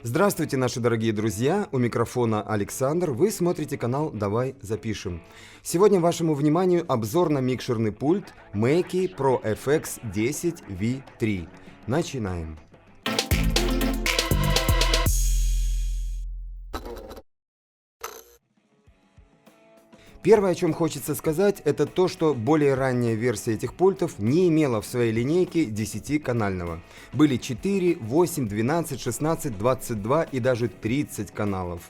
Здравствуйте, наши дорогие друзья! У микрофона Александр. Вы смотрите канал «Давай запишем». Сегодня вашему вниманию обзор на микшерный пульт Mackie Pro FX 10 V3. Начинаем. Первое, о чем хочется сказать, это то, что более ранняя версия этих пультов не имела в своей линейке 10-канального. Были 4, 8, 12, 16, 22 и даже 30 каналов.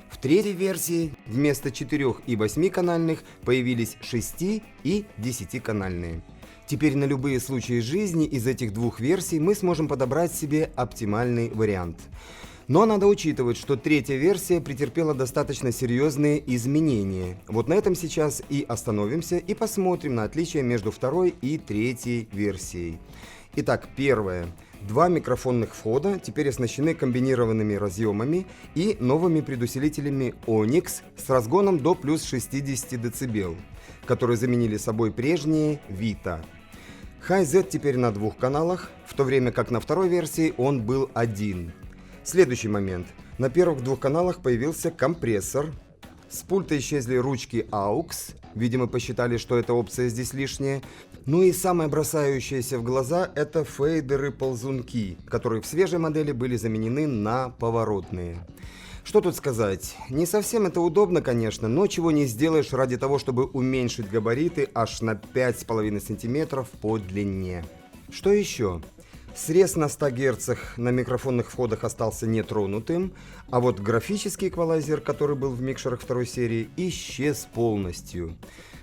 В третьей версии вместо 4 и 8-канальных появились 6 и 10-канальные. Теперь на любые случаи жизни из этих двух версий мы сможем подобрать себе оптимальный вариант. Но надо учитывать, что третья версия претерпела достаточно серьезные изменения. Вот на этом сейчас и остановимся и посмотрим на отличия между второй и третьей версией. Итак, первое. Два микрофонных входа теперь оснащены комбинированными разъемами и новыми предусилителями Onyx с разгоном до плюс 60 дБ, которые заменили собой прежние Vita. Hi-Z теперь на двух каналах, в то время как на второй версии он был один. Следующий момент. На первых двух каналах появился компрессор. С пульта исчезли ручки AUX. Видимо, посчитали, что эта опция здесь лишняя. Ну и самое бросающееся в глаза — это фейдеры-ползунки, которые в свежей модели были заменены на поворотные. Что тут сказать? Не совсем это удобно, конечно, но чего не сделаешь ради того, чтобы уменьшить габариты аж на 5,5 см по длине. Что еще? Срез на 100 Гц на микрофонных входах остался нетронутым, а вот графический эквалайзер, который был в микшерах второй серии, исчез полностью.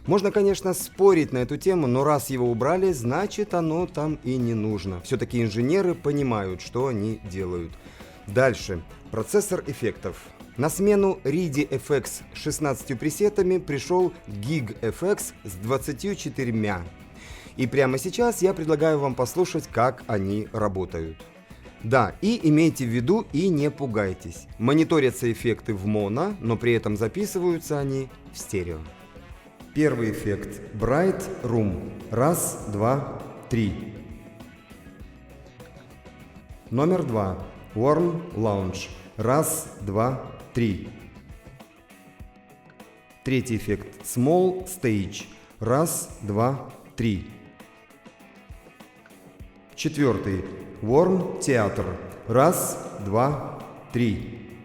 Можно, конечно, спорить на эту тему, но раз его убрали, значит оно там и не нужно. Все-таки инженеры понимают, что они делают. Дальше. Процессор эффектов. На смену RIDI FX с 16 пресетами пришел Gig FX с 24. И прямо сейчас я предлагаю вам послушать, как они работают. Да, и имейте в виду и не пугайтесь. Мониторятся эффекты в моно, но при этом записываются они в стерео. Первый эффект. Bright Room. Раз, два, три. Номер 2. Warm Lounge. Раз, два, три. Третий эффект. Small Stage. Раз, два, три. Четвертый. Warm Theater. Раз, два, три.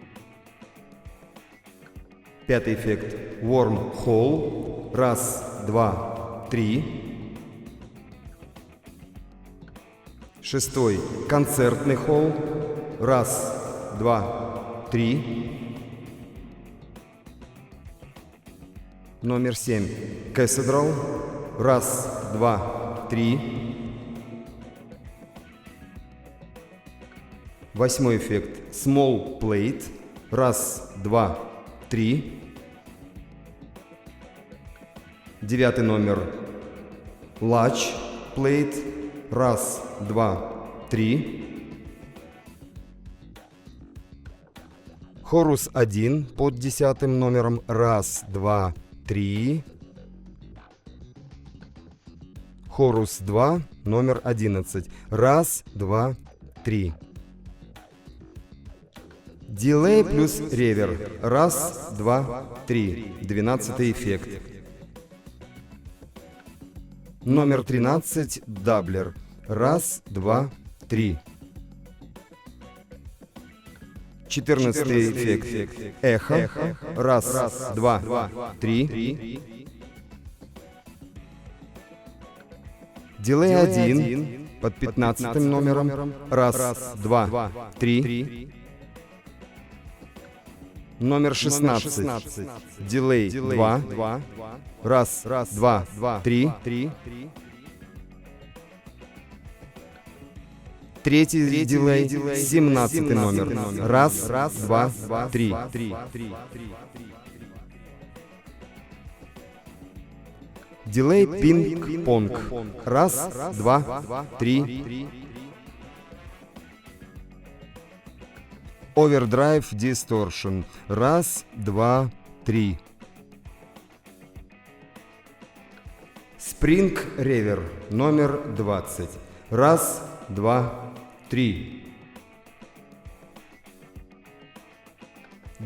Пятый эффект. Warm Hall. Раз, два, три. Шестой. Концертный холл. Раз, два, три. Номер 7. Cathedral. Раз, два, три. Восьмой эффект. Small Plate. Раз, два, три. Девятый номер. Large Plate. Раз, два, три. Хорус 1 под 10 номером. Раз, два, три. Хорус 2, номер 11. Раз, два, три. Дилей плюс ревер. Раз, два, три. 12-й эффект. Номер 13. Даблер. Раз, два, три. 14-й эффект. Эхо. Раз, два, три. Дилей 1 под 15 номером. Раз, два, три. Номер 16. Дилей 2. Раз, два, три. Третий дилей 17 номер. Раз, два, три. Дилей пинг-понг. Раз, два, три. Overdrive Distortion. Раз, два, три. Spring Rever номер 20. Раз, два, три.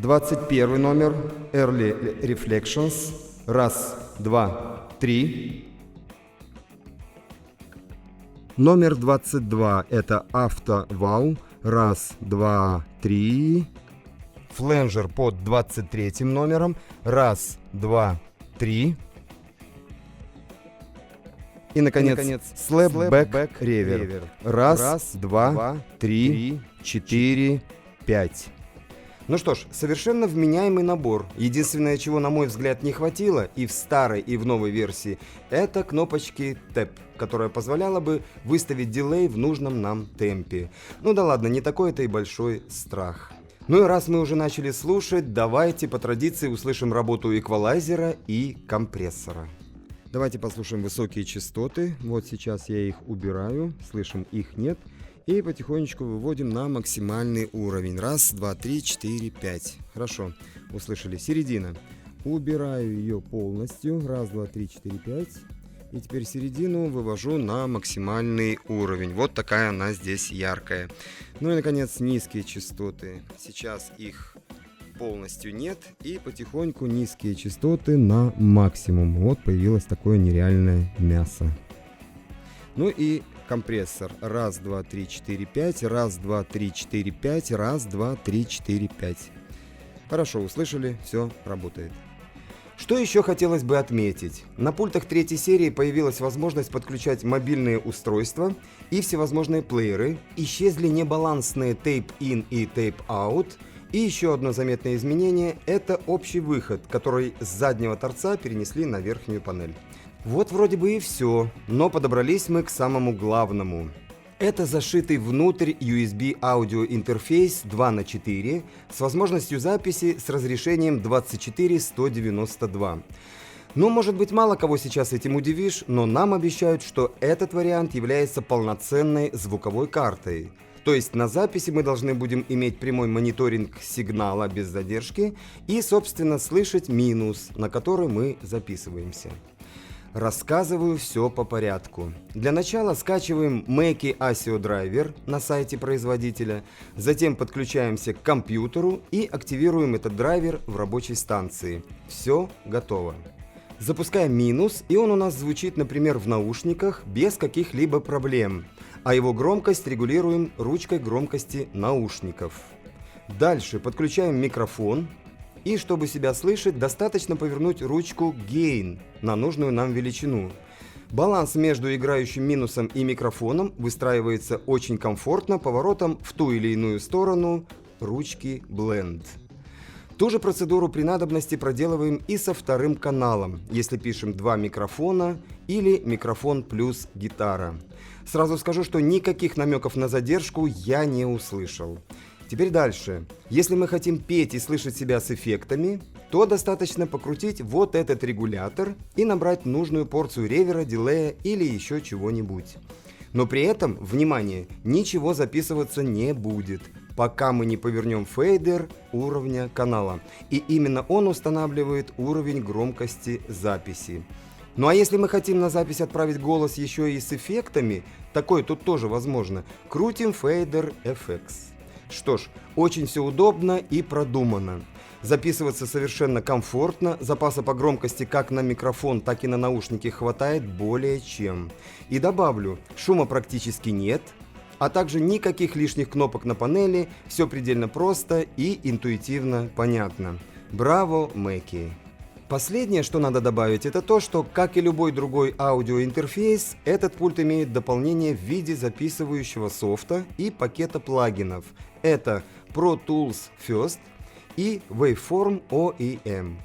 21 номер Early Reflections. Раз, два, три. Номер 22 это Auto Wow. Раз, два, три. Фленджер под 23 номером. Раз, два, три. И, наконец Slapback Reverb. Раз, два, три, четыре, пять. Ну что ж, совершенно вменяемый набор. Единственное, чего, на мой взгляд, не хватило и в старой, и в новой версии, это кнопочки Tap, которая позволяла бы выставить дилей в нужном нам темпе. Ну да ладно, не такой это и большой страх. Ну и раз мы уже начали слушать, давайте по традиции услышим работу эквалайзера и компрессора. Давайте послушаем высокие частоты. Вот сейчас я их убираю, слышим, их нет. И потихонечку выводим на максимальный уровень. Раз, два, три, четыре, пять. Хорошо, услышали. Середина. Убираю ее полностью. Раз, два, три, четыре, пять. И теперь середину вывожу на максимальный уровень. Вот такая она здесь яркая. Ну и, наконец, низкие частоты. Сейчас их полностью нет. И потихоньку низкие частоты на максимум. Вот появилось такое нереальное мясо. Ну и компрессор. Раз, два, три, четыре, пять. Раз, два, три, четыре, пять. Раз, два, три, четыре, пять. Хорошо, услышали, все работает. Что еще хотелось бы отметить? На пультах третьей серии появилась возможность подключать мобильные устройства и всевозможные плееры. Исчезли небалансные Tape-in и Tape-out. И еще одно заметное изменение – это общий выход, который с заднего торца перенесли на верхнюю панель. Вот вроде бы и все, но подобрались мы к самому главному. Это зашитый внутрь USB аудиоинтерфейс 2х4 с возможностью записи с разрешением 24192. Ну, может быть, мало кого сейчас этим удивишь, но нам обещают, что этот вариант является полноценной звуковой картой. То есть на записи мы должны будем иметь прямой мониторинг сигнала без задержки и, собственно, слышать минус, на который мы записываемся. Рассказываю все по порядку. Для начала скачиваем Mackie ASIO драйвер на сайте производителя, затем подключаемся к компьютеру и активируем этот драйвер в рабочей станции. Все готово. Запускаем минус, и он у нас звучит, например, в наушниках без каких-либо проблем, а его громкость регулируем ручкой громкости наушников. Дальше подключаем микрофон. И чтобы себя слышать, достаточно повернуть ручку Gain на нужную нам величину. Баланс между играющим минусом и микрофоном выстраивается очень комфортно поворотом в ту или иную сторону ручки Blend. Ту же процедуру при надобности проделываем и со вторым каналом, если пишем два микрофона или микрофон плюс гитара. Сразу скажу, что никаких намеков на задержку я не услышал. Теперь дальше. Если мы хотим петь и слышать себя с эффектами, то достаточно покрутить вот этот регулятор и набрать нужную порцию ревера, дилея или еще чего-нибудь. Но при этом, внимание, ничего записываться не будет, пока мы не повернем фейдер уровня канала. И именно он устанавливает уровень громкости записи. Ну а если мы хотим на запись отправить голос еще и с эффектами, такое тут тоже возможно, крутим фейдер FX. Что ж, очень все удобно и продумано. Записываться совершенно комфортно, запаса по громкости как на микрофон, так и на наушники хватает более чем. И добавлю, шума практически нет, а также никаких лишних кнопок на панели, все предельно просто и интуитивно понятно. Браво, Mackie! Последнее, что надо добавить, это то, что, как и любой другой аудиоинтерфейс, этот пульт имеет дополнение в виде записывающего софта и пакета плагинов. Это Pro Tools First и Waveform OEM.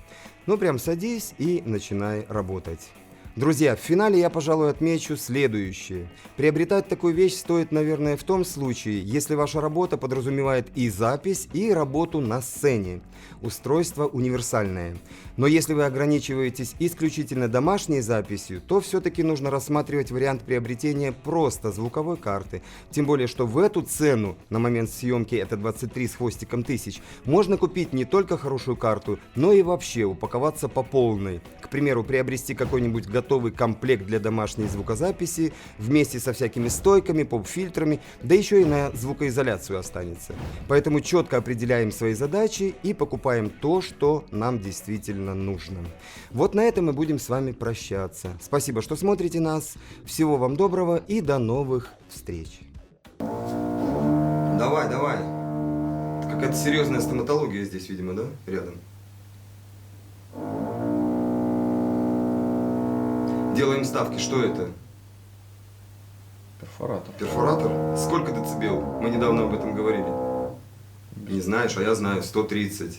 Ну прям садись и начинай работать. Друзья, в финале я, пожалуй, отмечу следующее. Приобретать такую вещь стоит, наверное, в том случае, если ваша работа подразумевает и запись, и работу на сцене. Устройство универсальное. Но если вы ограничиваетесь исключительно домашней записью, то все-таки нужно рассматривать вариант приобретения просто звуковой карты. Тем более, что в эту цену, на момент съемки это 23 с хвостиком тысяч, можно купить не только хорошую карту, но и вообще упаковаться по полной. К примеру, приобрести какой-нибудь готовый комплект для домашней звукозаписи вместе со всякими стойками, поп-фильтрами, да еще и на звукоизоляцию останется. Поэтому четко определяем свои задачи и покупаем то, что нам действительно нужно. Вот на этом мы будем с вами прощаться. Спасибо, что смотрите нас. Всего вам доброго и до новых встреч. Давай, давай. Какая-то серьезная стоматология здесь, видимо, да? Рядом. Делаем ставки. Что это? Перфоратор. Перфоратор? Сколько децибел? Мы недавно об этом говорили. Не знаешь, а я знаю. 130.